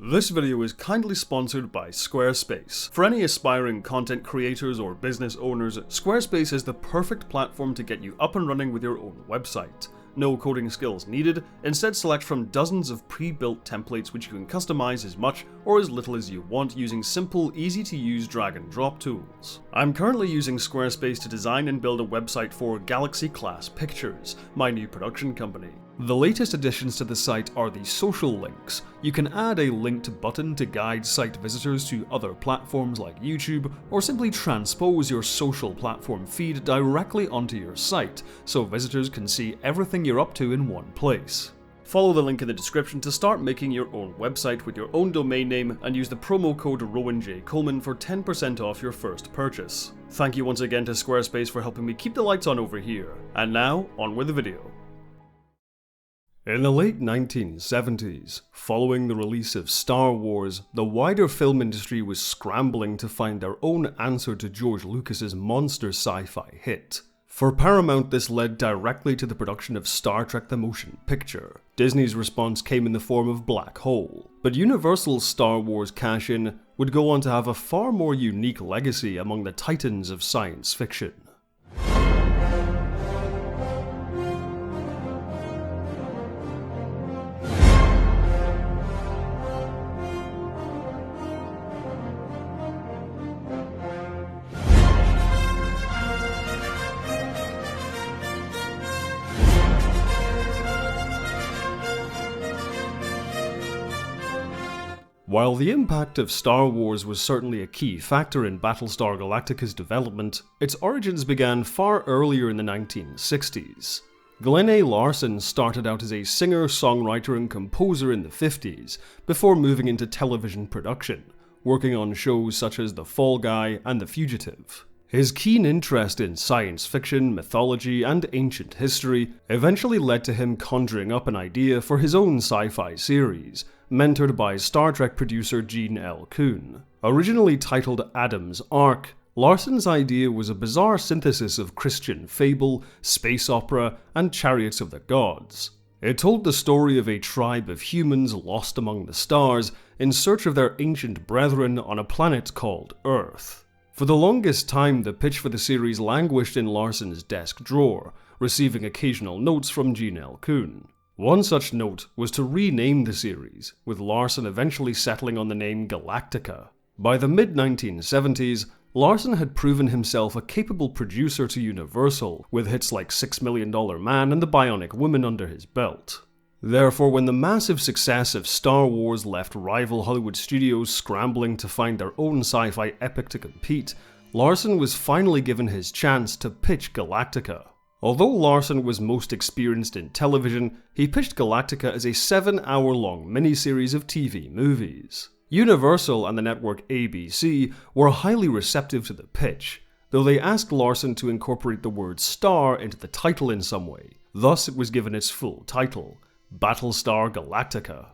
This video is kindly sponsored by Squarespace. For any aspiring content creators or business owners, Squarespace is the perfect platform to get you up and running with your own website. No coding skills needed, instead select from dozens of pre-built templates which you can customize as much or as little as you want using simple, easy-to-use drag and drop tools. I'm currently using Squarespace to design and build a website for Galaxy Class Pictures, my new production company. The latest additions to the site are the social links. You can add a linked button to guide site visitors to other platforms like YouTube, or simply transpose your social platform feed directly onto your site, so visitors can see everything you're up to in one place. Follow the link in the description to start making your own website with your own domain name and use the promo code Rowan J. Coleman for 10% off your first purchase. Thank you once again to Squarespace for helping me keep the lights on over here. And now, on with the video. In the late 1970s, following the release of Star Wars, the wider film industry was scrambling to find their own answer to George Lucas's monster sci-fi hit. For Paramount, this led directly to the production of Star Trek the Motion Picture. Disney's response came in the form of Black Hole, but Universal's Star Wars cash-in would go on to have a far more unique legacy among the titans of science fiction. While the impact of Star Wars was certainly a key factor in Battlestar Galactica's development, its origins began far earlier in the 1960s. Glenn A. Larson started out as a singer, songwriter, and composer in the 50s, before moving into television production, working on shows such as The Fall Guy and The Fugitive. His keen interest in science fiction, mythology, and ancient history eventually led to him conjuring up an idea for his own sci-fi series, mentored by Star Trek producer Gene L. Coon. Originally titled Adam's Ark, Larson's idea was a bizarre synthesis of Christian fable, space opera, and chariots of the gods. It told the story of a tribe of humans lost among the stars in search of their ancient brethren on a planet called Earth. For the longest time, the pitch for the series languished in Larson's desk drawer, receiving occasional notes from Gene L. Coon. One such note was to rename the series, with Larson eventually settling on the name Galactica. By the mid-1970s, Larson had proven himself a capable producer to Universal, with hits like $6 Million Man and The Bionic Woman under his belt. Therefore, when the massive success of Star Wars left rival Hollywood studios scrambling to find their own sci-fi epic to compete, Larson was finally given his chance to pitch Galactica. Although Larson was most experienced in television, he pitched Galactica as a 7-hour-long miniseries of TV movies. Universal and the network ABC were highly receptive to the pitch, though they asked Larson to incorporate the word star into the title in some way. Thus, it was given its full title, Battlestar Galactica.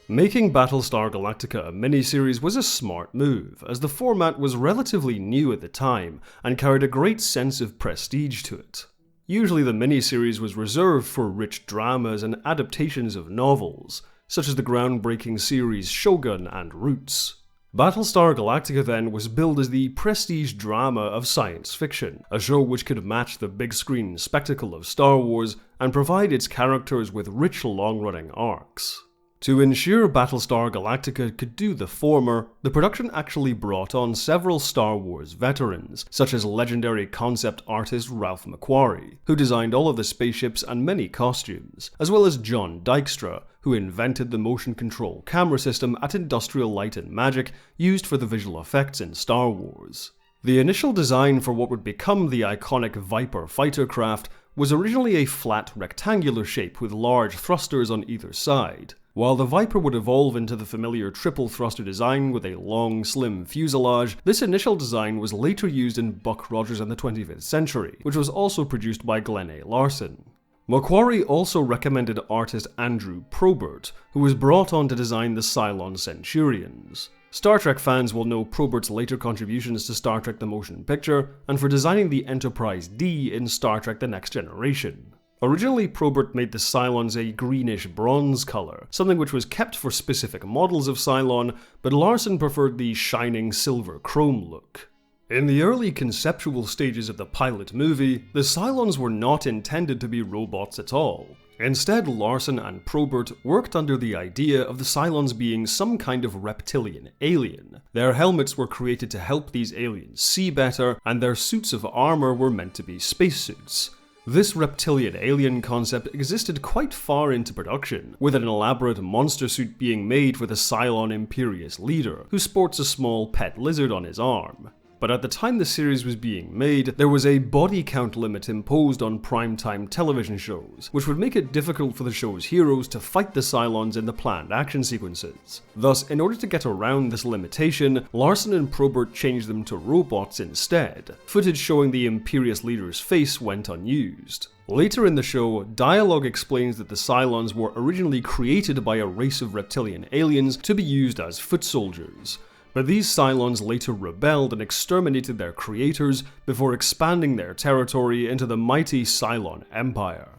Making Battlestar Galactica a miniseries was a smart move, as the format was relatively new at the time and carried a great sense of prestige to it. Usually the miniseries was reserved for rich dramas and adaptations of novels, such as the groundbreaking series Shogun and Roots. Battlestar Galactica then was billed as the prestige drama of science fiction, a show which could match the big screen spectacle of Star Wars and provide its characters with rich long-running arcs. To ensure Battlestar Galactica could do the former, the production actually brought on several Star Wars veterans, such as legendary concept artist Ralph McQuarrie, who designed all of the spaceships and many costumes, as well as John Dykstra, who invented the motion control camera system at Industrial Light and Magic used for the visual effects in Star Wars. The initial design for what would become the iconic Viper fighter craft was originally a flat rectangular shape with large thrusters on either side. While the Viper would evolve into the familiar triple thruster design with a long, slim fuselage, this initial design was later used in Buck Rogers and the 25th Century, which was also produced by Glenn A. Larson. McQuarrie also recommended artist Andrew Probert, who was brought on to design the Cylon Centurions. Star Trek fans will know Probert's later contributions to Star Trek the Motion Picture, and for designing the Enterprise D in Star Trek The Next Generation. Originally, Probert made the Cylons a greenish bronze color, something which was kept for specific models of Cylon, but Larson preferred the shining silver chrome look. In the early conceptual stages of the pilot movie, the Cylons were not intended to be robots at all. Instead, Larson and Probert worked under the idea of the Cylons being some kind of reptilian alien. Their helmets were created to help these aliens see better, and their suits of armor were meant to be spacesuits. This reptilian alien concept existed quite far into production, with an elaborate monster suit being made for the Cylon Imperious leader, who sports a small pet lizard on his arm. But at the time the series was being made, there was a body count limit imposed on primetime television shows, which would make it difficult for the show's heroes to fight the Cylons in the planned action sequences. Thus, in order to get around this limitation, Larson and Probert changed them to robots instead. Footage showing the Imperious leader's face went unused. Later in the show, dialogue explains that the Cylons were originally created by a race of reptilian aliens to be used as foot soldiers. But these Cylons later rebelled and exterminated their creators before expanding their territory into the mighty Cylon Empire.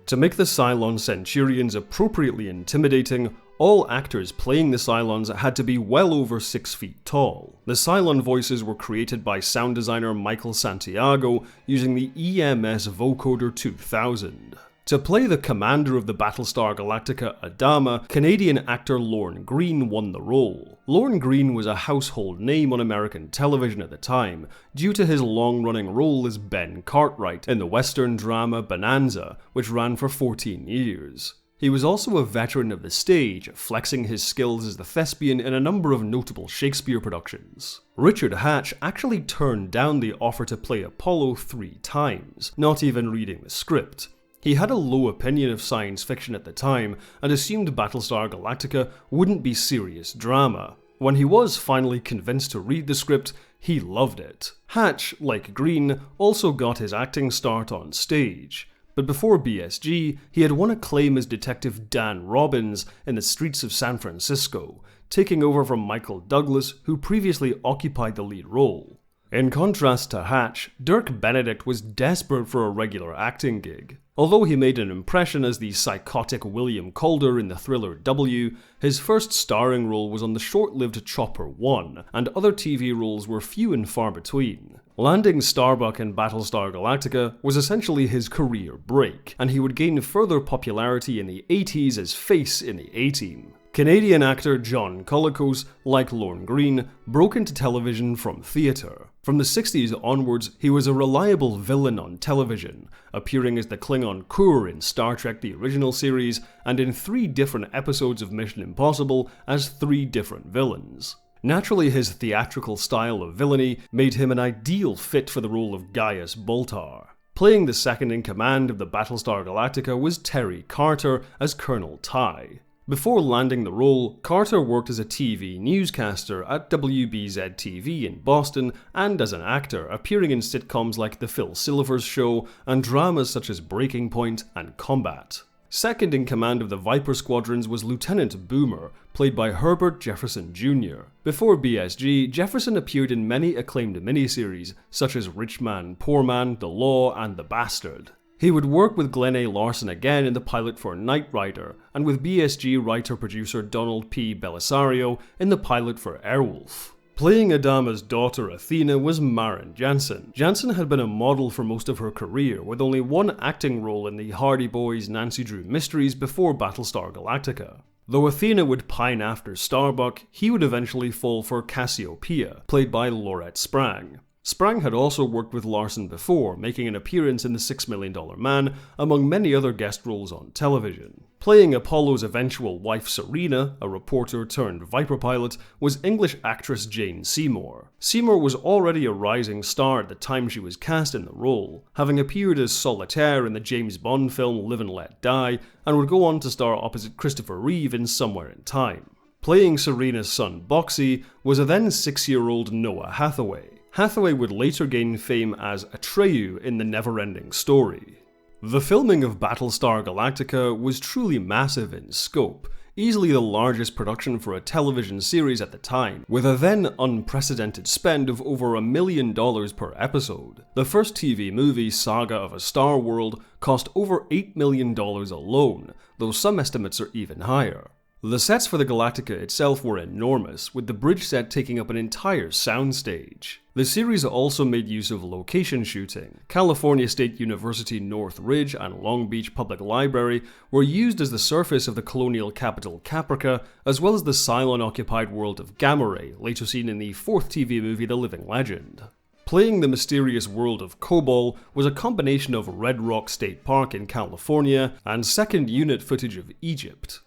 To make the Cylon Centurions appropriately intimidating, all actors playing the Cylons had to be well over 6 feet tall. The Cylon voices were created by sound designer Michael Santiago using the EMS Vocoder 2000. To play the commander of the Battlestar Galactica Adama, Canadian actor Lorne Greene won the role. Lorne Greene was a household name on American television at the time, due to his long-running role as Ben Cartwright in the Western drama Bonanza, which ran for 14 years. He was also a veteran of the stage, flexing his skills as the thespian in a number of notable Shakespeare productions. Richard Hatch actually turned down the offer to play Apollo 3 times, not even reading the script. He had a low opinion of science fiction at the time and assumed Battlestar Galactica wouldn't be serious drama. When he was finally convinced to read the script, he loved it. Hatch, like Greene, also got his acting start on stage. But before BSG, he had won acclaim as Detective Dan Robbins in the streets of San Francisco, taking over from Michael Douglas, who previously occupied the lead role. In contrast to Hatch, Dirk Benedict was desperate for a regular acting gig. Although he made an impression as the psychotic William Calder in the thriller W, his first starring role was on the short-lived Chopper 1, and other TV roles were few and far between. Landing Starbuck in Battlestar Galactica was essentially his career break, and he would gain further popularity in the 80s as Face in the A-Team. Canadian actor John Colicos, like Lorne Greene, broke into television from theatre. From the 60s onwards, he was a reliable villain on television, appearing as the Klingon Kur in Star Trek the original series, and in 3 different episodes of Mission Impossible as 3 different villains. Naturally, his theatrical style of villainy made him an ideal fit for the role of Gaius Baltar. Playing the second-in-command of the Battlestar Galactica was Terry Carter as Colonel Ty. Before landing the role, Carter worked as a TV newscaster at WBZ-TV in Boston and as an actor, appearing in sitcoms like The Phil Silvers Show and dramas such as Breaking Point and Combat. Second in command of the Viper Squadrons was Lieutenant Boomer, played by Herbert Jefferson Jr. Before BSG, Jefferson appeared in many acclaimed miniseries such as Rich Man, Poor Man, The Law, and The Bastard. He would work with Glenn A. Larson again in the pilot for Knight Rider, and with BSG writer-producer Donald P. Belisario in the pilot for Airwolf. Playing Adama's daughter Athena was Maren Jansen. Jansen had been a model for most of her career, with only one acting role in the Hardy Boys' Nancy Drew Mysteries before Battlestar Galactica. Though Athena would pine after Starbuck, he would eventually fall for Cassiopeia, played by Laurette Sprang. Sprang had also worked with Larson before, making an appearance in The $6 Million Man, among many other guest roles on television. Playing Apollo's eventual wife Serena, a reporter turned Viper pilot, was English actress Jane Seymour. Seymour was already a rising star at the time she was cast in the role, having appeared as Solitaire in the James Bond film Live and Let Die, and would go on to star opposite Christopher Reeve in Somewhere in Time. Playing Serena's son Boxey was a then 6-year-old Noah Hathaway. Hathaway would later gain fame as Atreyu in The Neverending Story. The filming of Battlestar Galactica was truly massive in scope. easily the largest production for a television series at the time, with a then unprecedented spend of over $1 million per episode. The first TV movie, Saga of a Star World, cost over $8 million alone, though some estimates are even higher. The sets for the Galactica itself were enormous, with the bridge set taking up an entire soundstage. The series also made use of location shooting. California State University North Ridge and Long Beach Public Library were used as the surface of the colonial capital Caprica, as well as the Cylon-occupied world of Gamma Ray, later seen in the fourth TV movie The Living Legend. Playing the mysterious world of Kobol was a combination of Red Rock State Park in California and second unit footage of Egypt.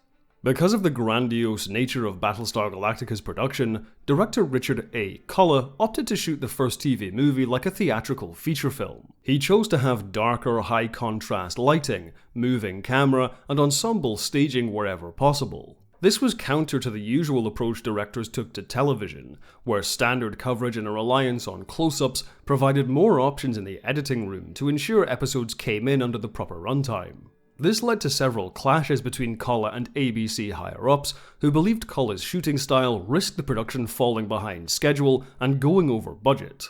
Because of the grandiose nature of Battlestar Galactica's production, director Richard A. Culla opted to shoot the first TV movie like a theatrical feature film. He chose to have darker, high-contrast lighting, moving camera, and ensemble staging wherever possible. This was counter to the usual approach directors took to television, where standard coverage and a reliance on close-ups provided more options in the editing room to ensure episodes came in under the proper runtime. This led to several clashes between Culla and ABC higher-ups, who believed Culla's shooting style risked the production falling behind schedule and going over budget.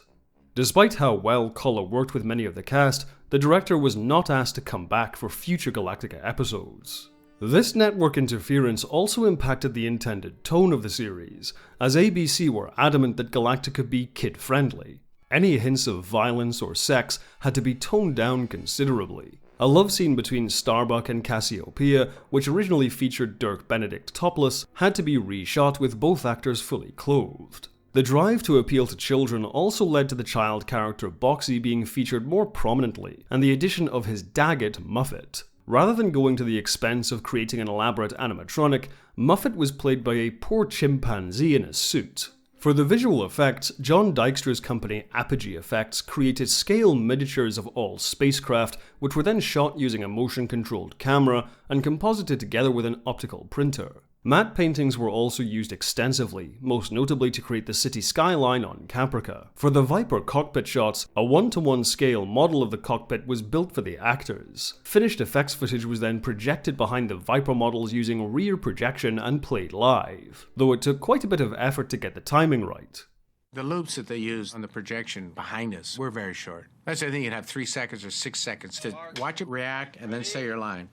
Despite how well Culla worked with many of the cast, the director was not asked to come back for future Galactica episodes. This network interference also impacted the intended tone of the series, as ABC were adamant that Galactica be kid-friendly. Any hints of violence or sex had to be toned down considerably. A love scene between Starbuck and Cassiopeia, which originally featured Dirk Benedict topless, had to be reshot with both actors fully clothed. The drive to appeal to children also led to the child character Boxy being featured more prominently, and the addition of his Daggett Muffet. Rather than going to the expense of creating an elaborate animatronic, Muffet was played by a poor chimpanzee in a suit. For the visual effects, John Dykstra's company Apogee Effects created scale miniatures of all spacecraft, which were then shot using a motion-controlled camera and composited together with an optical printer. Matte paintings were also used extensively, most notably to create the city skyline on Caprica. For the Viper cockpit shots, a 1:1 scale model of the cockpit was built for the actors. Finished effects footage was then projected behind the Viper models using rear projection and played live, though it took quite a bit of effort to get the timing right. The loops that they used on the projection behind us were very short. That's the thing, you'd have 3 seconds or 6 seconds to watch it react and then say your line.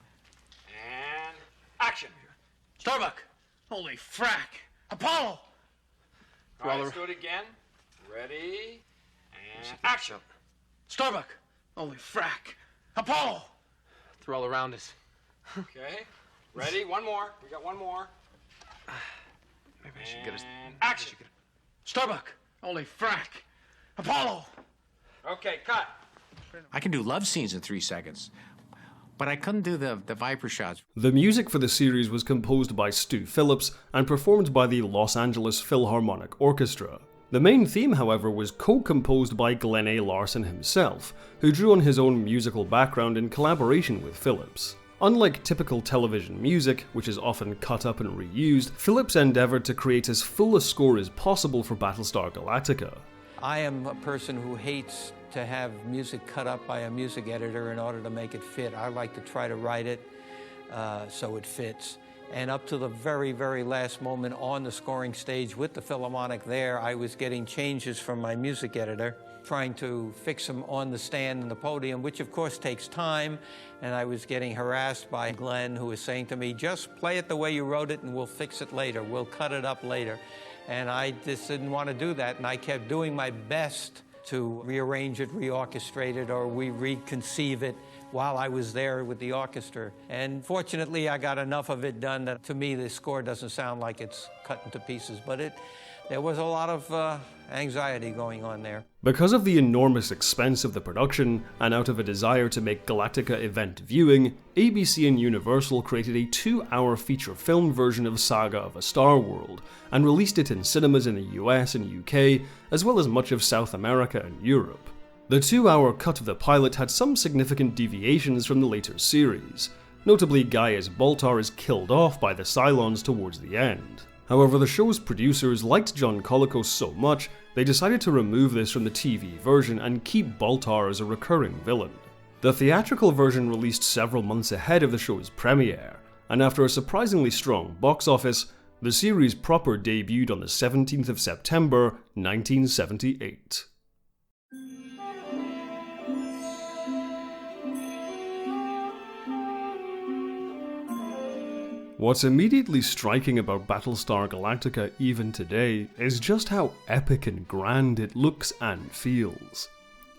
And action. Starbuck! Holy frack! Apollo! All right, let's do it again. Ready? And action! Starbuck! Holy frack! Apollo! They're all around us. Okay. Ready? One more. We got one more. Maybe I should get us. And action! Starbuck! Holy frack! Apollo! Okay, cut. I can do love scenes in 3 seconds. But I couldn't do the Viper shots. The music for the series was composed by Stu Phillips and performed by the Los Angeles Philharmonic Orchestra. The main theme, however, was co-composed by Glenn A. Larson himself, who drew on his own musical background in collaboration with Phillips. Unlike typical television music, which is often cut up and reused, Phillips endeavored to create as full a score as possible for Battlestar Galactica. I am a person who hates to have music cut up by a music editor in order to make it fit. I like to try to write it so it fits. And up to the very, very last moment on the scoring stage with the Philharmonic there, I was getting changes from my music editor, trying to fix them on the stand and the podium, which of course takes time. And I was getting harassed by Glenn, who was saying to me, just play it the way you wrote it and we'll fix it later. We'll cut it up later. And I just didn't want to do that. And I kept doing my best to rearrange it, reorchestrate it, or reconceive it while I was there with the orchestra. And fortunately, I got enough of it done that to me, the score doesn't sound like it's cut into pieces, but there was a lot of anxiety going on there. Because of the enormous expense of the production, and out of a desire to make Galactica event viewing, ABC and Universal created a 2-hour feature film version of Saga of a Star World, and released it in cinemas in the US and UK, as well as much of South America and Europe. The 2-hour cut of the pilot had some significant deviations from the later series. Notably, Gaius Baltar is killed off by the Cylons towards the end. However, the show's producers liked John Colicos so much, they decided to remove this from the TV version and keep Baltar as a recurring villain. The theatrical version released several months ahead of the show's premiere, and after a surprisingly strong box office, the series proper debuted on the 17th of September, 1978. What's immediately striking about Battlestar Galactica even today is just how epic and grand it looks and feels.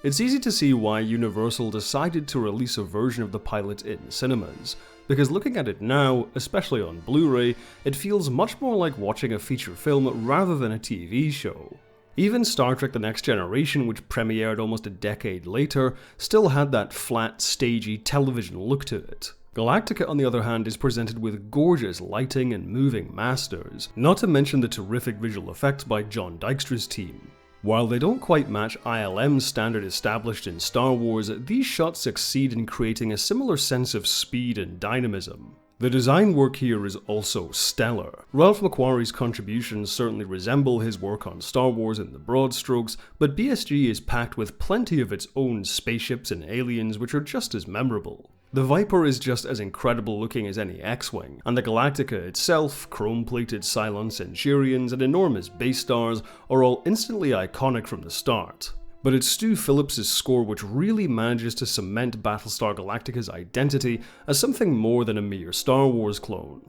It's easy to see why Universal decided to release a version of the pilot in cinemas, because looking at it now, especially on Blu-ray, it feels much more like watching a feature film rather than a TV show. Even Star Trek The Next Generation, which premiered almost a decade later, still had that flat, stagey television look to it. Galactica, on the other hand, is presented with gorgeous lighting and moving masters, not to mention the terrific visual effects by John Dykstra's team. While they don't quite match ILM's standard established in Star Wars, these shots succeed in creating a similar sense of speed and dynamism. The design work here is also stellar. Ralph McQuarrie's contributions certainly resemble his work on Star Wars in the broad strokes, but BSG is packed with plenty of its own spaceships and aliens which are just as memorable. The Viper is just as incredible looking as any X-Wing, and the Galactica itself, chrome-plated Cylon Centurions and enormous base stars are all instantly iconic from the start. But it's Stu Phillips' score which really manages to cement Battlestar Galactica's identity as something more than a mere Star Wars clone.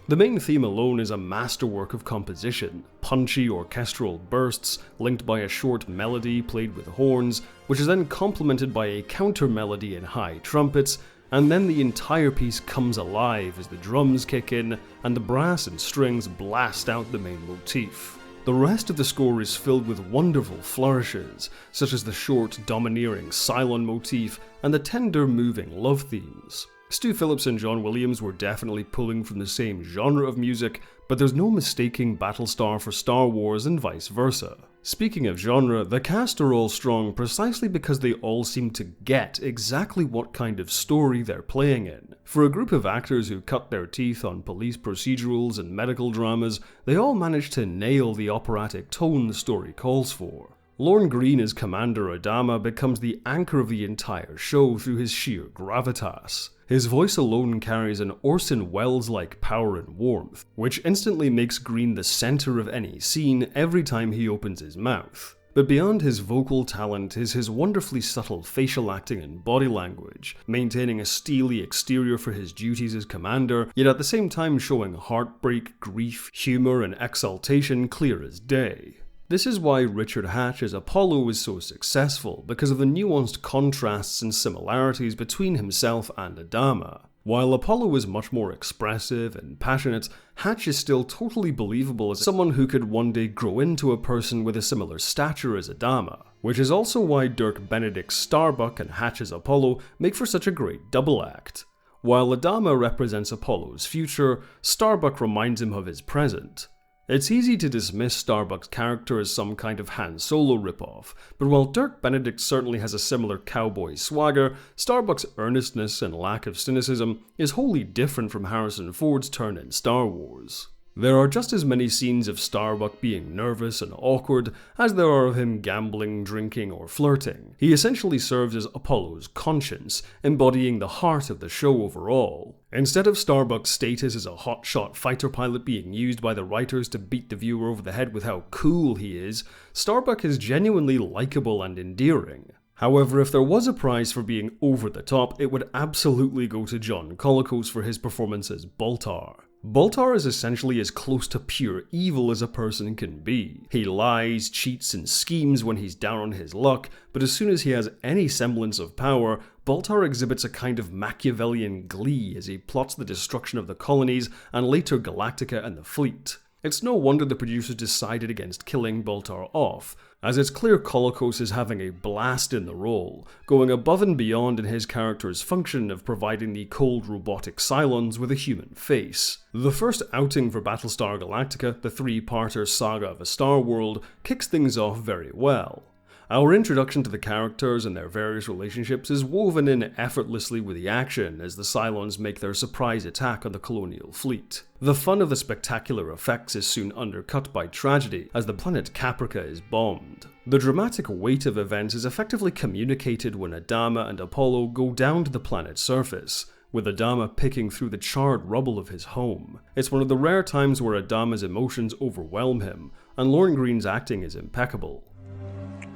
The main theme alone is a masterwork of composition, punchy orchestral bursts linked by a short melody played with horns, which is then complemented by a counter-melody in high trumpets, and then the entire piece comes alive as the drums kick in and the brass and strings blast out the main motif. The rest of the score is filled with wonderful flourishes, such as the short, domineering Cylon motif and the tender, moving love themes. Stu Phillips and John Williams were definitely pulling from the same genre of music, but there's no mistaking Battlestar for Star Wars and vice versa. Speaking of genre, the cast are all strong precisely because they all seem to get exactly what kind of story they're playing in. For a group of actors who cut their teeth on police procedurals and medical dramas, they all manage to nail the operatic tone the story calls for. Lorne Greene as Commander Adama becomes the anchor of the entire show through his sheer gravitas. His voice alone carries an Orson Welles-like power and warmth, which instantly makes Greene the center of any scene every time he opens his mouth. But beyond his vocal talent is his wonderfully subtle facial acting and body language, maintaining a steely exterior for his duties as commander, yet at the same time showing heartbreak, grief, humor, and exaltation clear as day. This is why Richard Hatch as Apollo is so successful, because of the nuanced contrasts and similarities between himself and Adama. While Apollo is much more expressive and passionate, Hatch is still totally believable as someone who could one day grow into a person with a similar stature as Adama, which is also why Dirk Benedict's Starbuck and Hatch's Apollo make for such a great double act. While Adama represents Apollo's future, Starbuck reminds him of his present. It's easy to dismiss Starbuck's character as some kind of Han Solo ripoff, but while Dirk Benedict certainly has a similar cowboy swagger, Starbuck's earnestness and lack of cynicism is wholly different from Harrison Ford's turn in Star Wars. There are just as many scenes of Starbuck being nervous and awkward as there are of him gambling, drinking, or flirting. He essentially serves as Apollo's conscience, embodying the heart of the show overall. Instead of Starbuck's status as a hotshot fighter pilot being used by the writers to beat the viewer over the head with how cool he is, Starbuck is genuinely likable and endearing. However, if there was a prize for being over the top, it would absolutely go to John Colicos for his performance as Baltar. Baltar is essentially as close to pure evil as a person can be. He lies, cheats, and schemes when he's down on his luck, but as soon as he has any semblance of power, Baltar exhibits a kind of Machiavellian glee as he plots the destruction of the colonies and later Galactica and the fleet. It's no wonder the producers decided against killing Baltar off, as it's clear Colicos is having a blast in the role, going above and beyond in his character's function of providing the cold robotic Cylons with a human face. The first outing for Battlestar Galactica, the three-parter Saga of a Star World, kicks things off very well. Our introduction to the characters and their various relationships is woven in effortlessly with the action as the Cylons make their surprise attack on the colonial fleet. The fun of the spectacular effects is soon undercut by tragedy as the planet Caprica is bombed. The dramatic weight of events is effectively communicated when Adama and Apollo go down to the planet's surface, with Adama picking through the charred rubble of his home. It's one of the rare times where Adama's emotions overwhelm him, and Lorne Greene's acting is impeccable.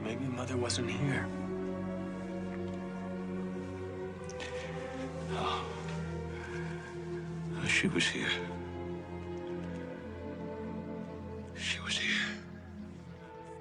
Maybe Mother wasn't here. Oh. She was here. She was here.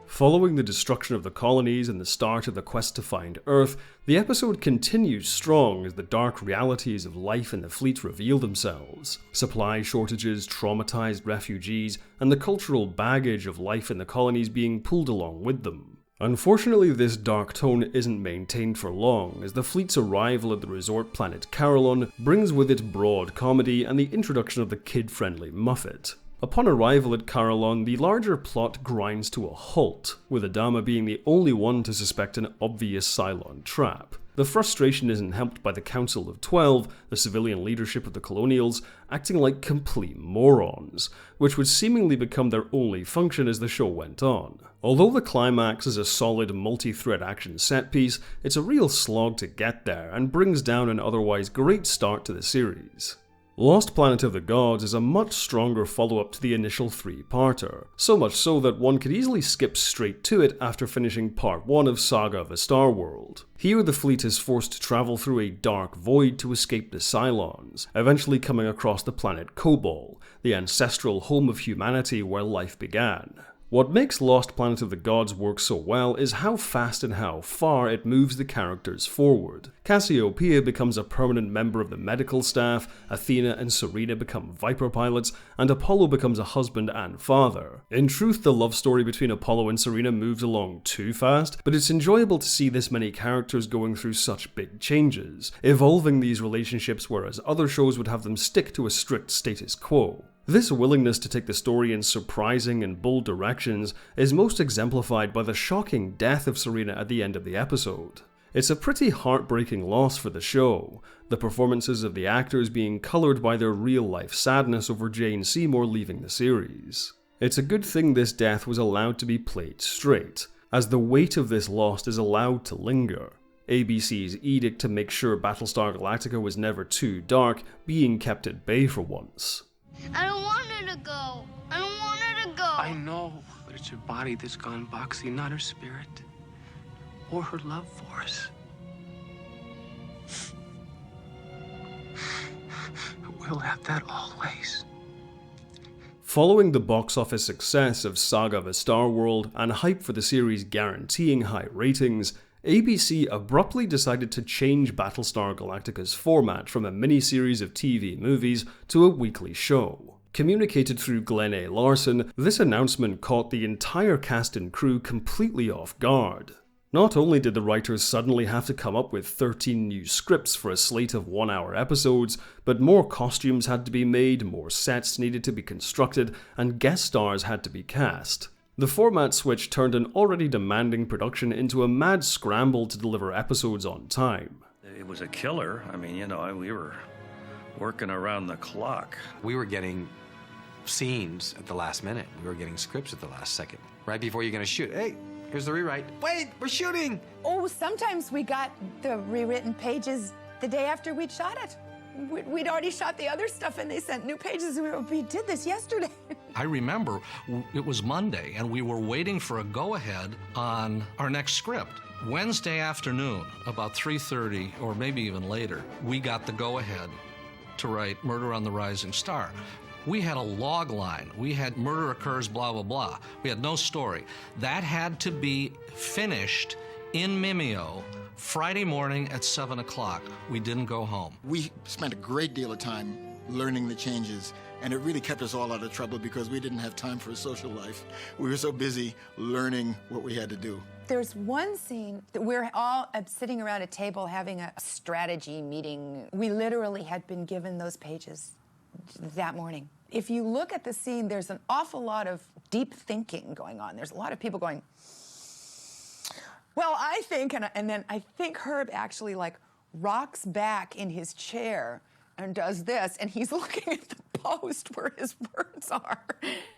Following the destruction of the colonies and the start of the quest to find Earth, the episode continues strong as the dark realities of life in the fleet reveal themselves. Supply shortages, traumatized refugees, and the cultural baggage of life in the colonies being pulled along with them. Unfortunately, this dark tone isn't maintained for long, as the fleet's arrival at the resort planet Carillon brings with it broad comedy and the introduction of the kid-friendly Muffet. Upon arrival at Carillon, the larger plot grinds to a halt, with Adama being the only one to suspect an obvious Cylon trap. The frustration isn't helped by the Council of 12, the civilian leadership of the Colonials, acting like complete morons, which would seemingly become their only function as the show went on. Although the climax is a solid multi-thread action set piece, it's a real slog to get there and brings down an otherwise great start to the series. Lost Planet of the Gods is a much stronger follow-up to the initial three-parter, so much so that one could easily skip straight to it after finishing part 1 of Saga of a Star World. Here the fleet is forced to travel through a dark void to escape the Cylons, eventually coming across the planet Kobol, the ancestral home of humanity where life began. What makes Lost Planet of the Gods work so well is how fast and how far it moves the characters forward. Cassiopeia becomes a permanent member of the medical staff, Athena and Serena become Viper pilots, and Apollo becomes a husband and father. In truth, the love story between Apollo and Serena moves along too fast, but it's enjoyable to see this many characters going through such big changes, evolving these relationships whereas other shows would have them stick to a strict status quo. This willingness to take the story in surprising and bold directions is most exemplified by the shocking death of Serena at the end of the episode. It's a pretty heartbreaking loss for the show, the performances of the actors being coloured by their real-life sadness over Jane Seymour leaving the series. It's a good thing this death was allowed to be played straight, as the weight of this loss is allowed to linger. ABC's edict to make sure Battlestar Galactica was never too dark being kept at bay for once. I don't want her to go. I don't want her to go. I know, but it's her body that's gone boxy, not her spirit. Or her love for us. We'll have that always. Following the box office success of Saga of a Star World and hype for the series guaranteeing high ratings, ABC abruptly decided to change Battlestar Galactica's format from a miniseries of TV movies to a weekly show. Communicated through Glenn A. Larson, this announcement caught the entire cast and crew completely off guard. Not only did the writers suddenly have to come up with 13 new scripts for a slate of 1-hour episodes, but more costumes had to be made, more sets needed to be constructed, and guest stars had to be cast. The format switch turned an already demanding production into a mad scramble to deliver episodes on time. It was a killer. I mean, we were working around the clock. We were getting scenes at the last minute. We were getting scripts at the last second. Right before you're gonna shoot. Hey, here's the rewrite. Wait, we're shooting! Oh, sometimes we got the rewritten pages the day after we'd shot it. We'd already shot the other stuff and they sent new pages. We did this yesterday. I remember it was Monday and we were waiting for a go-ahead on our next script. Wednesday afternoon, about 3:30 or maybe even later, we got the go-ahead to write Murder on the Rising Star. We had a log line. We had murder occurs, blah, blah, blah. We had no story. That had to be finished in Mimeo Friday morning at 7 o'clock. We didn't go home. We spent a great deal of time learning the changes, and it really kept us all out of trouble because we didn't have time for a social life. We were so busy learning what we had to do. There's one scene that we're all sitting around a table having a strategy meeting. We literally had been given those pages that morning. If you look at the scene, there's an awful lot of deep thinking going on. There's a lot of people going, well, I think, and then I think Herb actually rocks back in his chair and does this, and he's looking at the post where his words are.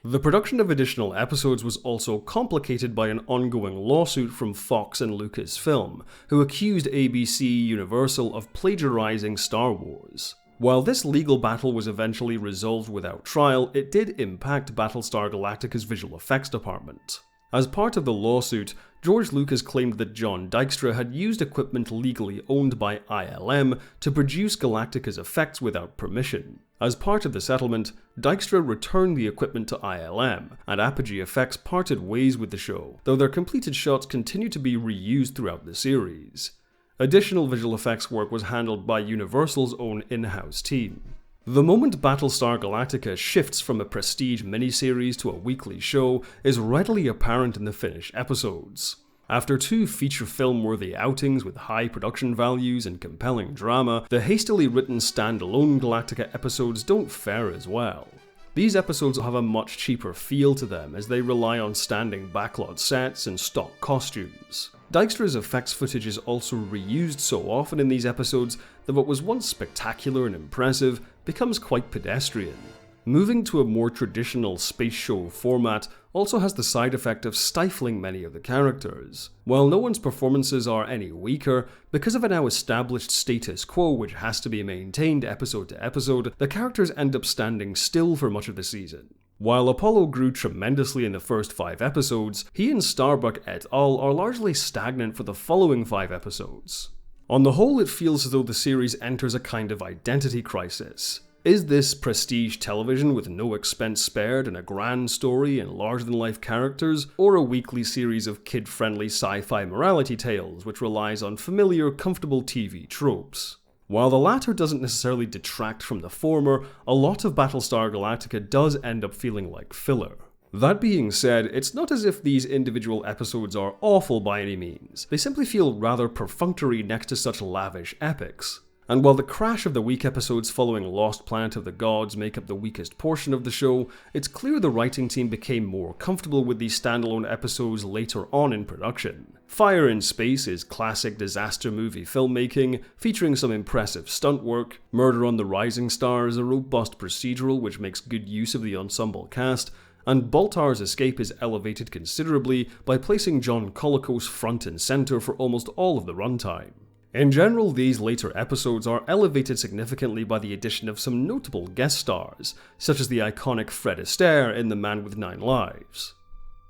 The production of additional episodes was also complicated by an ongoing lawsuit from Fox and Lucasfilm, who accused ABC Universal of plagiarizing Star Wars. While this legal battle was eventually resolved without trial, it did impact Battlestar Galactica's visual effects department. As part of the lawsuit, George Lucas claimed that John Dykstra had used equipment legally owned by ILM to produce Galactica's effects without permission. As part of the settlement, Dykstra returned the equipment to ILM, and Apogee Effects parted ways with the show, though their completed shots continue to be reused throughout the series. Additional visual effects work was handled by Universal's own in-house team. The moment Battlestar Galactica shifts from a prestige miniseries to a weekly show is readily apparent in the finished episodes. After 2 feature film-worthy outings with high production values and compelling drama, the hastily written standalone Galactica episodes don't fare as well. These episodes have a much cheaper feel to them as they rely on standing backlot sets and stock costumes. Dykstra's effects footage is also reused so often in these episodes that what was once spectacular and impressive becomes quite pedestrian. Moving to a more traditional space show format also has the side effect of stifling many of the characters. While no one's performances are any weaker, because of a now established status quo which has to be maintained episode to episode, the characters end up standing still for much of the season. While Apollo grew tremendously in the first 5 episodes, he and Starbuck et al. Are largely stagnant for the following 5 episodes. On the whole, it feels as though the series enters a kind of identity crisis. Is this prestige television with no expense spared and a grand story and larger-than-life characters, or a weekly series of kid-friendly sci-fi morality tales which relies on familiar, comfortable TV tropes? While the latter doesn't necessarily detract from the former, a lot of Battlestar Galactica does end up feeling like filler. That being said, it's not as if these individual episodes are awful by any means. They simply feel rather perfunctory next to such lavish epics. And while the Crash of the Week episodes following Lost Planet of the Gods make up the weakest portion of the show, it's clear the writing team became more comfortable with these standalone episodes later on in production. Fire in Space is classic disaster movie filmmaking, featuring some impressive stunt work. Murder on the Rising Star is a robust procedural which makes good use of the ensemble cast, and Baltar's Escape is elevated considerably by placing John Colicos front and center for almost all of the runtime. In general, these later episodes are elevated significantly by the addition of some notable guest stars, such as the iconic Fred Astaire in The Man with 9 Lives.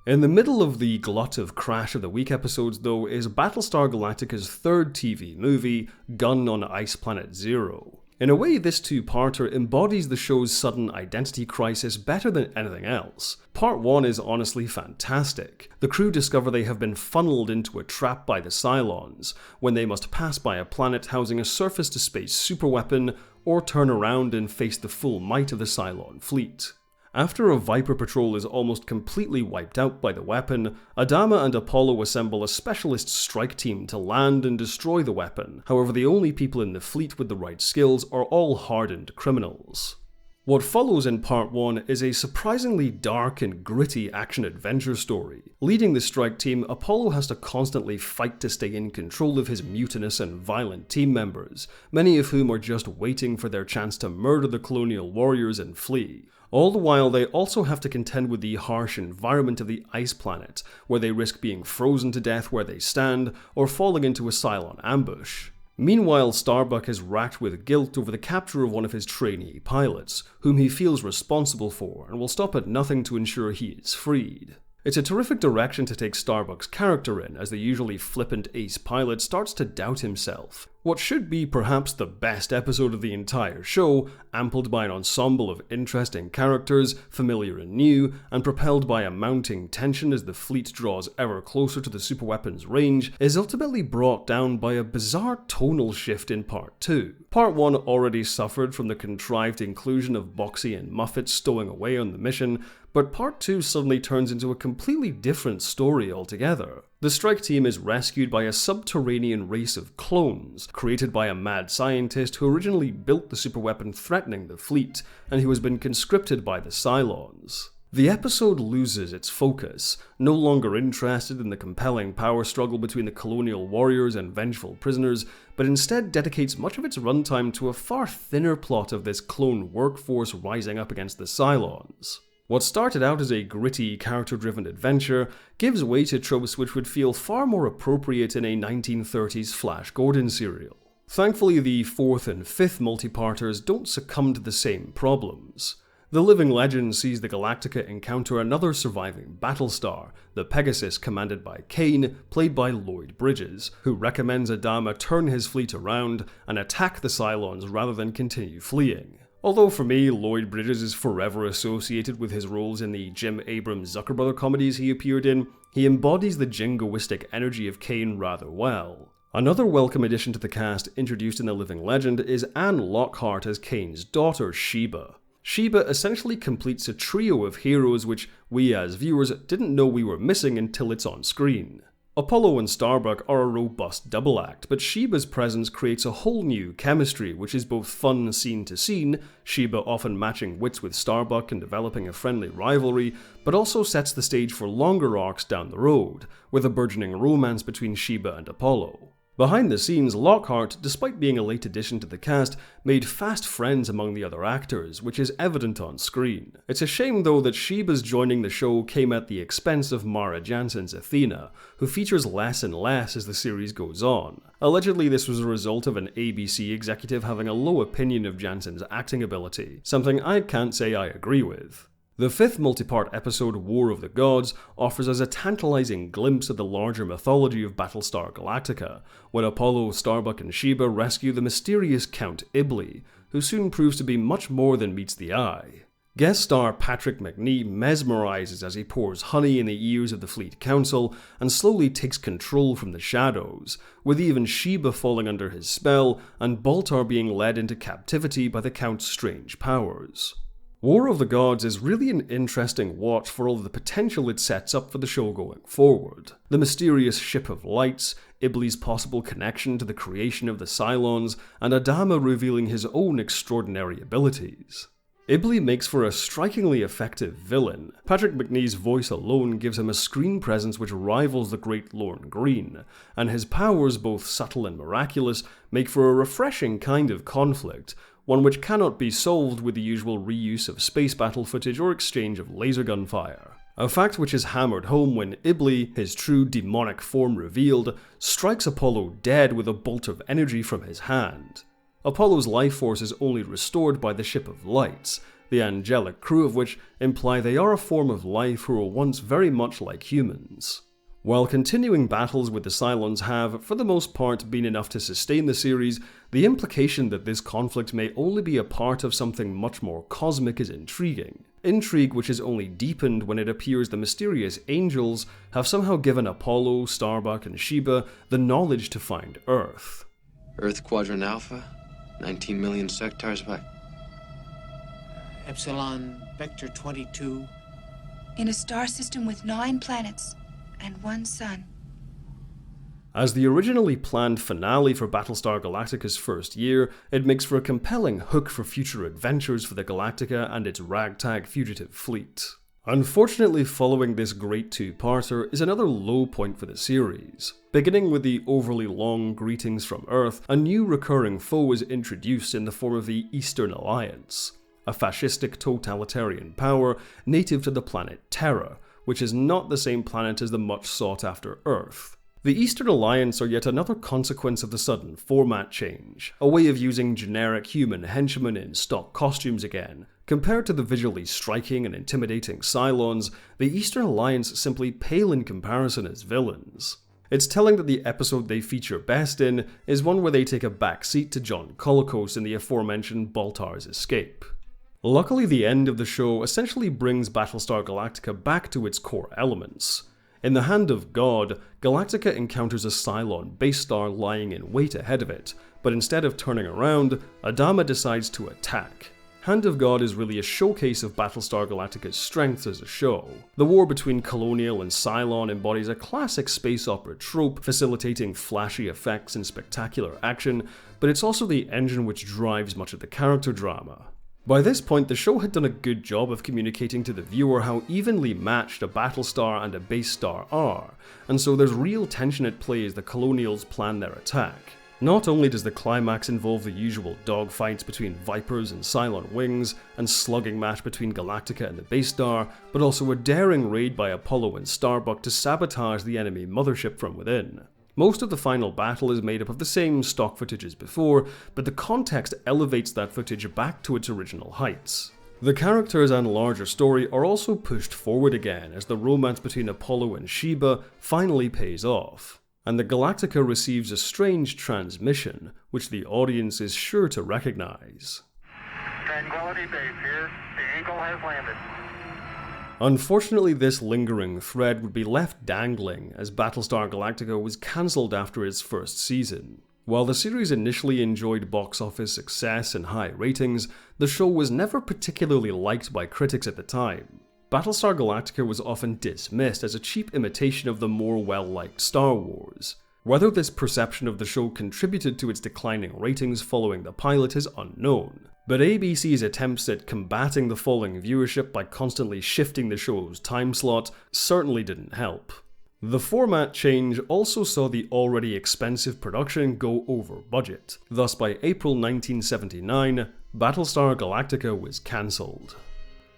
In the middle of the glut of Crash of the Week episodes, though, is Battlestar Galactica's 3rd TV movie, Gun on Ice Planet Zero. In a way, this 2-parter embodies the show's sudden identity crisis better than anything else. Part 1 is honestly fantastic. The crew discover they have been funneled into a trap by the Cylons, when they must pass by a planet housing a surface-to-space superweapon, or turn around and face the full might of the Cylon fleet. After a Viper patrol is almost completely wiped out by the weapon, Adama and Apollo assemble a specialist strike team to land and destroy the weapon. However, the only people in the fleet with the right skills are all hardened criminals. What follows in Part 1 is a surprisingly dark and gritty action-adventure story. Leading the strike team, Apollo has to constantly fight to stay in control of his mutinous and violent team members, many of whom are just waiting for their chance to murder the colonial warriors and flee. All the while, they also have to contend with the harsh environment of the ice planet, where they risk being frozen to death where they stand, or falling into a Cylon ambush. Meanwhile, Starbuck is racked with guilt over the capture of one of his trainee pilots, whom he feels responsible for, and will stop at nothing to ensure he is freed. It's a terrific direction to take Starbuck's character in, as the usually flippant ace pilot starts to doubt himself. What should be perhaps the best episode of the entire show, ampled by an ensemble of interesting characters, familiar and new, and propelled by a mounting tension as the fleet draws ever closer to the superweapon's range, is ultimately brought down by a bizarre tonal shift in Part 2. Part 1 already suffered from the contrived inclusion of Boxy and Muffet stowing away on the mission, but Part 2 suddenly turns into a completely different story altogether. The strike team is rescued by a subterranean race of clones, created by a mad scientist who originally built the superweapon threatening the fleet, and who has been conscripted by the Cylons. The episode loses its focus, no longer interested in the compelling power struggle between the colonial warriors and vengeful prisoners, but instead dedicates much of its runtime to a far thinner plot of this clone workforce rising up against the Cylons. What started out as a gritty, character-driven adventure gives way to tropes which would feel far more appropriate in a 1930s Flash Gordon serial. Thankfully, the 4th and 5th multiparters don't succumb to the same problems. The living legend sees the Galactica encounter another surviving Battlestar, the Pegasus commanded by Kane, played by Lloyd Bridges, who recommends Adama turn his fleet around and attack the Cylons rather than continue fleeing. Although for me, Lloyd Bridges is forever associated with his roles in the Jim Abrams Zuckerbrother comedies he appeared in, he embodies the jingoistic energy of Kane rather well. Another welcome addition to the cast introduced in The Living Legend is Anne Lockhart as Kane's daughter, Sheba. Sheba essentially completes a trio of heroes which we as viewers didn't know we were missing until it's on screen. Apollo and Starbuck are a robust double act, but Sheba's presence creates a whole new chemistry which is both fun scene to scene, Sheba often matching wits with Starbuck and developing a friendly rivalry, but also sets the stage for longer arcs down the road, with a burgeoning romance between Sheba and Apollo. Behind the scenes, Lockhart, despite being a late addition to the cast, made fast friends among the other actors, which is evident on screen. It's a shame though that Sheba's joining the show came at the expense of Mara Jansen's Athena, who features less and less as the series goes on. Allegedly, this was a result of an ABC executive having a low opinion of Jansen's acting ability, something I can't say I agree with. The 5th multi-part episode, War of the Gods, offers us a tantalizing glimpse of the larger mythology of Battlestar Galactica, when Apollo, Starbuck, and Sheba rescue the mysterious Count Iblis, who soon proves to be much more than meets the eye. Guest star Patrick Macnee mesmerizes as he pours honey in the ears of the Fleet Council and slowly takes control from the shadows, with even Sheba falling under his spell and Baltar being led into captivity by the Count's strange powers. War of the Gods is really an interesting watch for all of the potential it sets up for the show going forward. The mysterious Ship of Lights, Iblis' possible connection to the creation of the Cylons, and Adama revealing his own extraordinary abilities. Iblis makes for a strikingly effective villain. Patrick Macnee's voice alone gives him a screen presence which rivals the great Lorne Greene, and his powers, both subtle and miraculous, make for a refreshing kind of conflict, one which cannot be solved with the usual reuse of space battle footage or exchange of laser gun fire. A fact which is hammered home when Iblis, his true demonic form revealed, strikes Apollo dead with a bolt of energy from his hand. Apollo's life force is only restored by the Ship of Lights, the angelic crew of which imply they are a form of life who were once very much like humans. While continuing battles with the Cylons have, for the most part, been enough to sustain the series, the implication that this conflict may only be a part of something much more cosmic is intriguing. Intrigue which is only deepened when it appears the mysterious angels have somehow given Apollo, Starbuck, and Sheba the knowledge to find Earth. Earth Quadrant Alpha, 19 million sectars by... Epsilon Vector 22. In a star system with 9 planets and 1 sun. As the originally planned finale for Battlestar Galactica's first year, it makes for a compelling hook for future adventures for the Galactica and its ragtag fugitive fleet. Unfortunately, following this great two-parter is another low point for the series. Beginning with the overly long greetings from Earth, a new recurring foe is introduced in the form of the Eastern Alliance, a fascistic totalitarian power native to the planet Terra, which is not the same planet as the much sought-after Earth. The Eastern Alliance are yet another consequence of the sudden format change, a way of using generic human henchmen in stock costumes again. Compared to the visually striking and intimidating Cylons, the Eastern Alliance simply pale in comparison as villains. It's telling that the episode they feature best in is one where they take a back seat to John Colicos in the aforementioned Baltar's escape. Luckily, the end of the show essentially brings Battlestar Galactica back to its core elements. In the Hand of God, Galactica encounters a Cylon base star lying in wait ahead of it, but instead of turning around, Adama decides to attack. Hand of God is really a showcase of Battlestar Galactica's strengths as a show. The war between Colonial and Cylon embodies a classic space opera trope, facilitating flashy effects and spectacular action, but it's also the engine which drives much of the character drama. By this point, the show had done a good job of communicating to the viewer how evenly matched a battlestar and a base star are, and so there's real tension at play as the Colonials plan their attack. Not only does the climax involve the usual dogfights between Vipers and Cylon wings, and slugging match between Galactica and the base star, but also a daring raid by Apollo and Starbuck to sabotage the enemy mothership from within. Most of the final battle is made up of the same stock footage as before, but the context elevates that footage back to its original heights. The characters and larger story are also pushed forward again as the romance between Apollo and Sheba finally pays off, and the Galactica receives a strange transmission, which the audience is sure to recognize. Tranquility Base here. The Eagle has landed. Unfortunately, this lingering thread would be left dangling as Battlestar Galactica was cancelled after its first season. While the series initially enjoyed box office success and high ratings, the show was never particularly liked by critics at the time. Battlestar Galactica was often dismissed as a cheap imitation of the more well-liked Star Wars. Whether this perception of the show contributed to its declining ratings following the pilot is unknown, but ABC's attempts at combating the falling viewership by constantly shifting the show's time slot certainly didn't help. The format change also saw the already expensive production go over budget. Thus, by April 1979, Battlestar Galactica was cancelled.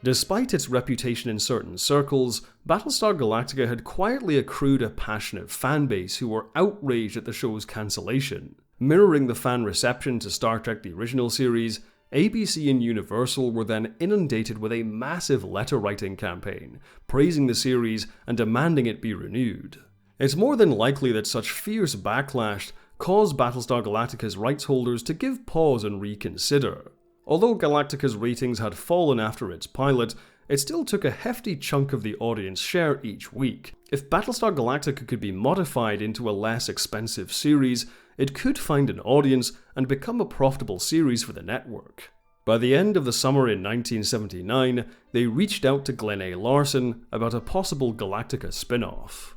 Despite its reputation in certain circles, Battlestar Galactica had quietly accrued a passionate fanbase who were outraged at the show's cancellation. Mirroring the fan reception to Star Trek the original series, ABC and Universal were then inundated with a massive letter-writing campaign, praising the series and demanding it be renewed. It's more than likely that such fierce backlash caused Battlestar Galactica's rights holders to give pause and reconsider. Although Galactica's ratings had fallen after its pilot, it still took a hefty chunk of the audience share each week. If Battlestar Galactica could be modified into a less expensive series, it could find an audience and become a profitable series for the network. By the end of the summer in 1979, they reached out to Glenn A. Larson about a possible Galactica spin-off.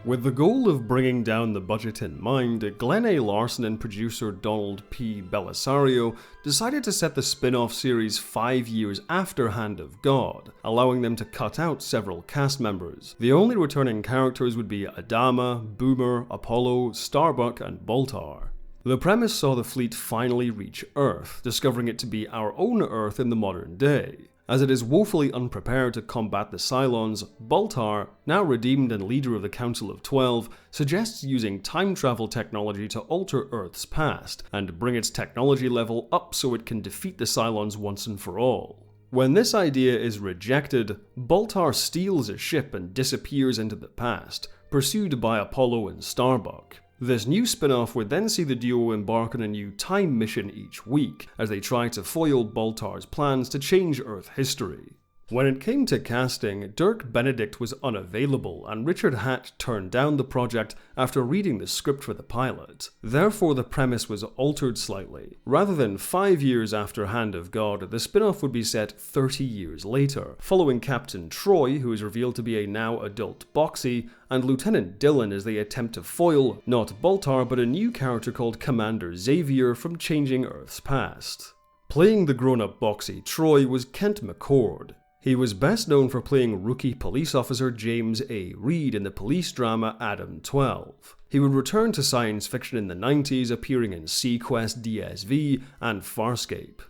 With the goal of bringing down the budget in mind, Glenn A. Larson and producer Donald P. Bellisario decided to set the spin-off series 5 years after Hand of God, allowing them to cut out several cast members. The only returning characters would be Adama, Boomer, Apollo, Starbuck, and Baltar. The premise saw the fleet finally reach Earth, discovering it to be our own Earth in the modern day. As it is woefully unprepared to combat the Cylons, Baltar, now redeemed and leader of the Council of 12, suggests using time travel technology to alter Earth's past, and bring its technology level up so it can defeat the Cylons once and for all. When this idea is rejected, Baltar steals a ship and disappears into the past, pursued by Apollo and Starbuck. This new spin-off would then see the duo embark on a new time mission each week, as they try to foil Baltar's plans to change Earth history. When it came to casting, Dirk Benedict was unavailable, and Richard Hatch turned down the project after reading the script for the pilot. Therefore, the premise was altered slightly. Rather than 5 years after Hand of God, the spin-off would be set 30 years later, following Captain Troy, who is revealed to be a now adult Boxey, and Lieutenant Dillon as they attempt to foil, not Baltar, but a new character called Commander Xavier from changing Earth's past. Playing the grown-up Boxey Troy was Kent McCord. He was best known for playing rookie police officer James A. Reed in the police drama Adam 12. He would return to science fiction in the 90s, appearing in SeaQuest DSV and Farscape.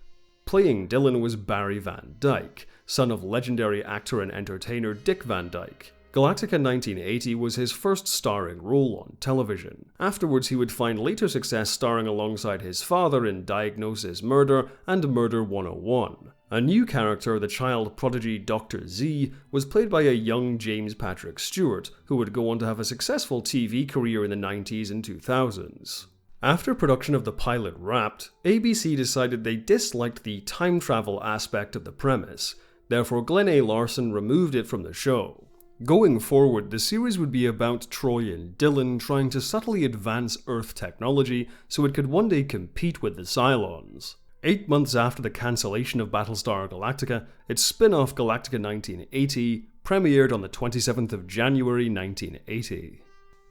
Playing Dillon was Barry Van Dyke, son of legendary actor and entertainer Dick Van Dyke. Galactica 1980 was his first starring role on television. Afterwards, he would find later success starring alongside his father in Diagnosis Murder and Murder 101. A new character, the child prodigy Dr. Z, was played by a young James Patrick Stewart, who would go on to have a successful TV career in the 90s and 2000s. After production of the pilot wrapped, ABC decided they disliked the time travel aspect of the premise. Therefore, Glenn A. Larson removed it from the show. Going forward, the series would be about Troy and Dillon trying to subtly advance Earth technology so it could one day compete with the Cylons. 8 months after the cancellation of Battlestar Galactica, its spin-off Galactica 1980 premiered on the 27th of January 1980.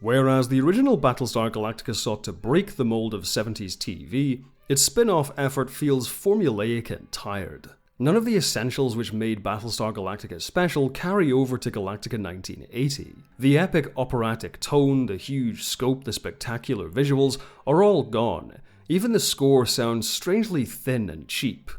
Whereas the original Battlestar Galactica sought to break the mold of 70s TV, its spin-off effort feels formulaic and tired. None of the essentials which made Battlestar Galactica special carry over to Galactica 1980. The epic operatic tone, the huge scope, the spectacular visuals are all gone. Even the score sounds strangely thin and cheap.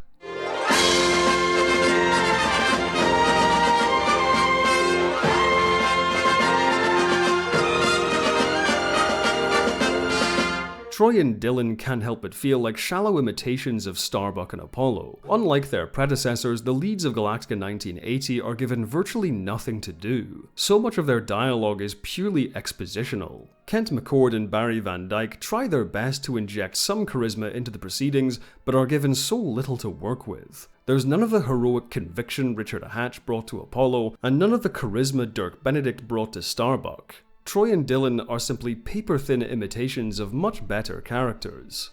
Troy and Dylan can't help but feel like shallow imitations of Starbuck and Apollo. Unlike their predecessors, the leads of Galactica 1980 are given virtually nothing to do. So much of their dialogue is purely expositional. Kent McCord and Barry Van Dyke try their best to inject some charisma into the proceedings, but are given so little to work with. There's none of the heroic conviction Richard Hatch brought to Apollo, and none of the charisma Dirk Benedict brought to Starbuck. Troy and Dylan are simply paper-thin imitations of much better characters.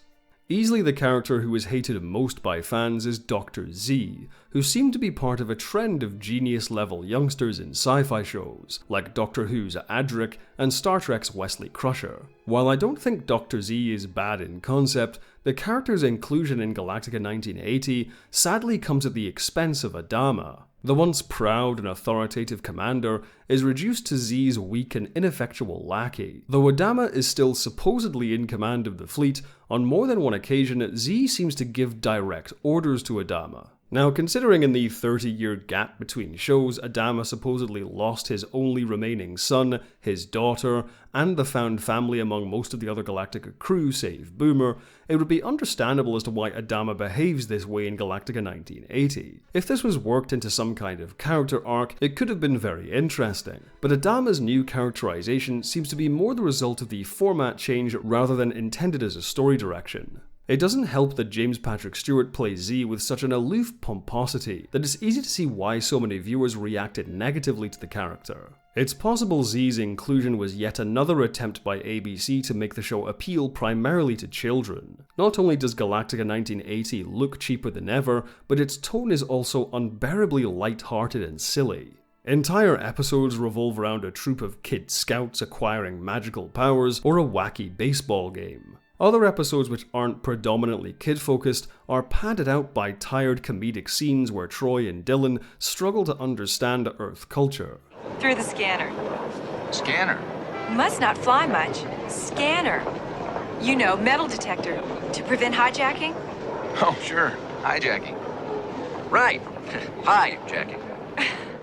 Easily the character who is hated most by fans is Dr. Z, who seemed to be part of a trend of genius-level youngsters in sci-fi shows, like Doctor Who's Adric and Star Trek's Wesley Crusher. While I don't think Dr. Z is bad in concept, the character's inclusion in Galactica 1980 sadly comes at the expense of Adama. The once proud and authoritative commander is reduced to Z's weak and ineffectual lackey. Though Adama is still supposedly in command of the fleet, on more than one occasion Z seems to give direct orders to Adama. Now, considering in the 30-year gap between shows, Adama supposedly lost his only remaining son, his daughter, and the found family among most of the other Galactica crew save Boomer, it would be understandable as to why Adama behaves this way in Galactica 1980. If this was worked into some kind of character arc, it could have been very interesting. But Adama's new characterization seems to be more the result of the format change rather than intended as a story direction. It doesn't help that James Patrick Stewart plays Z with such an aloof pomposity that it's easy to see why so many viewers reacted negatively to the character. It's possible Z's inclusion was yet another attempt by ABC to make the show appeal primarily to children. Not only does Galactica 1980 look cheaper than ever, but its tone is also unbearably light-hearted and silly. Entire episodes revolve around a troop of kid scouts acquiring magical powers or a wacky baseball game. Other episodes which aren't predominantly kid-focused are padded out by tired comedic scenes where Troy and Dylan struggle to understand Earth culture. Through the scanner. Scanner? Must not fly much. Scanner. You know, metal detector. To prevent hijacking? Oh, sure. Hijacking. Right. Hijacking.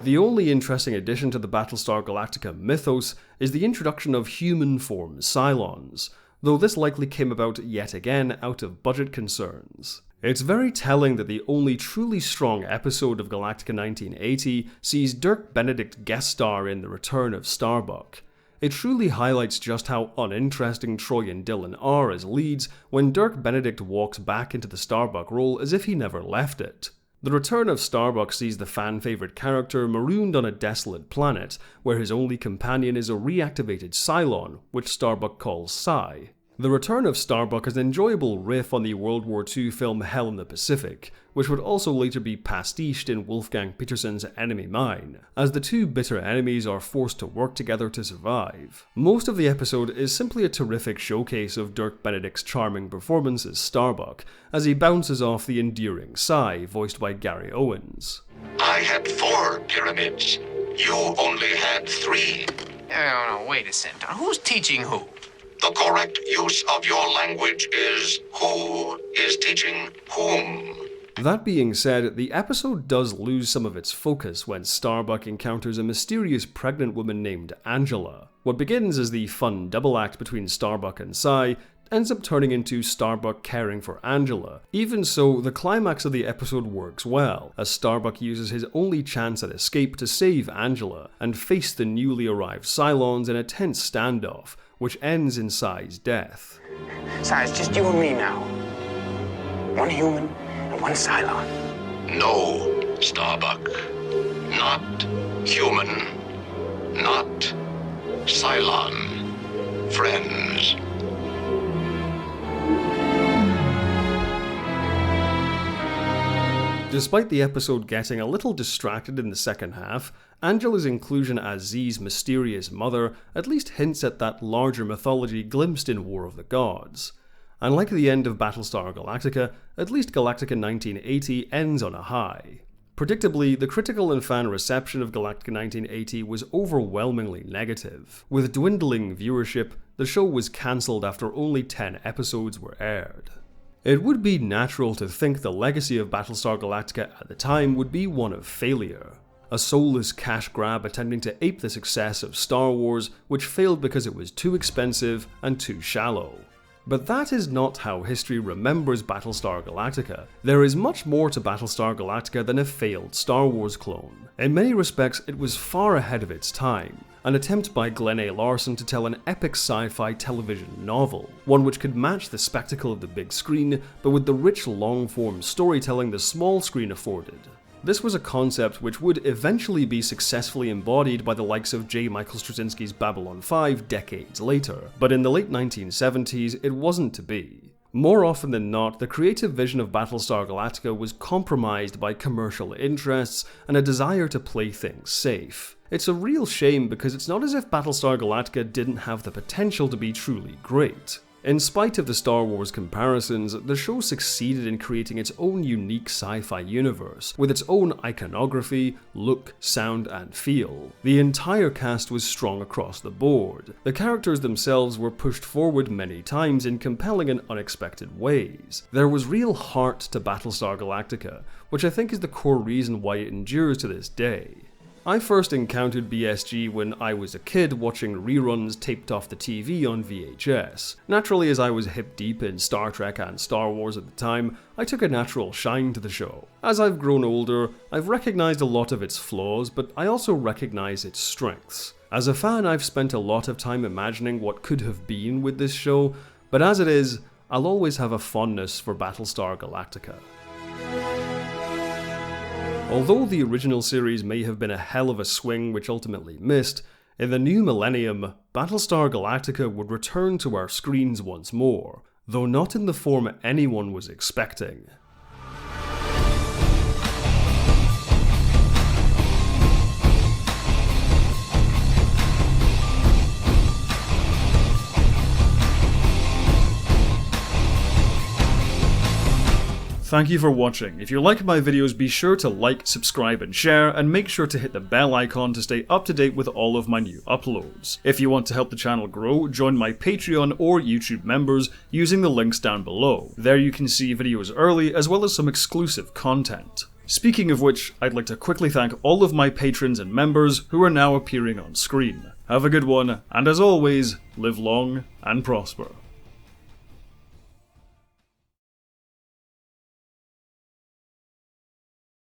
The only interesting addition to the Battlestar Galactica mythos is the introduction of human-form Cylons, though this likely came about yet again out of budget concerns. It's very telling that the only truly strong episode of Galactica 1980 sees Dirk Benedict guest star in The Return of Starbuck. It truly highlights just how uninteresting Troy and Dylan are as leads when Dirk Benedict walks back into the Starbuck role as if he never left it. The Return of Starbuck sees the fan-favourite character marooned on a desolate planet, where his only companion is a reactivated Cylon, which Starbuck calls Psy. The Return of Starbuck is an enjoyable riff on the World War II film Hell in the Pacific, which would also later be pastiched in Wolfgang Petersen's Enemy Mine, as the two bitter enemies are forced to work together to survive. Most of the episode is simply a terrific showcase of Dirk Benedict's charming performance as Starbuck, as he bounces off the endearing Psy, voiced by Gary Owens. I had 4 pyramids. You only had 3. No, wait a second. Who's teaching who? The correct use of your language is who is teaching whom. That being said, the episode does lose some of its focus when Starbuck encounters a mysterious pregnant woman named Angela. What begins as the fun double act between Starbuck and Psy ends up turning into Starbuck caring for Angela. Even so, the climax of the episode works well, as Starbuck uses his only chance at escape to save Angela and face the newly arrived Cylons in a tense standoff, which ends in Psy's death. Psy, it's just you and me now. One human and one Cylon. No, Starbuck. Not human. Not Cylon. Friends. Despite the episode getting a little distracted in the second half, Angela's inclusion as Z's mysterious mother at least hints at that larger mythology glimpsed in War of the Gods. And like the end of Battlestar Galactica, at least Galactica 1980 ends on a high. Predictably, the critical and fan reception of Galactica 1980 was overwhelmingly negative. With dwindling viewership, the show was cancelled after only 10 episodes were aired. It would be natural to think the legacy of Battlestar Galactica at the time would be one of failure. A soulless cash grab attempting to ape the success of Star Wars, which failed because it was too expensive and too shallow. But that is not how history remembers Battlestar Galactica. There is much more to Battlestar Galactica than a failed Star Wars clone. In many respects, it was far ahead of its time. An attempt by Glenn A. Larson to tell an epic sci-fi television novel, one which could match the spectacle of the big screen, but with the rich long-form storytelling the small screen afforded. This was a concept which would eventually be successfully embodied by the likes of J. Michael Straczynski's Babylon 5 decades later, but in the late 1970s it wasn't to be. More often than not, the creative vision of Battlestar Galactica was compromised by commercial interests and a desire to play things safe. It's a real shame because it's not as if Battlestar Galactica didn't have the potential to be truly great. In spite of the Star Wars comparisons, the show succeeded in creating its own unique sci-fi universe, with its own iconography, look, sound, and feel. The entire cast was strong across the board. The characters themselves were pushed forward many times in compelling and unexpected ways. There was real heart to Battlestar Galactica, which I think is the core reason why it endures to this day. I first encountered BSG when I was a kid watching reruns taped off the TV on VHS. Naturally, as I was hip deep in Star Trek and Star Wars at the time, I took a natural shine to the show. As I've grown older, I've recognized a lot of its flaws, but I also recognize its strengths. As a fan, I've spent a lot of time imagining what could have been with this show, but as it is, I'll always have a fondness for Battlestar Galactica. Although the original series may have been a hell of a swing which ultimately missed, in the new millennium, Battlestar Galactica would return to our screens once more, though not in the form anyone was expecting. Thank you for watching. If you like my videos, be sure to like, subscribe and share, and make sure to hit the bell icon to stay up to date with all of my new uploads. If you want to help the channel grow, join my Patreon or YouTube members using the links down below. There you can see videos early as well as some exclusive content. Speaking of which, I'd like to quickly thank all of my patrons and members who are now appearing on screen. Have a good one, and as always, live long and prosper.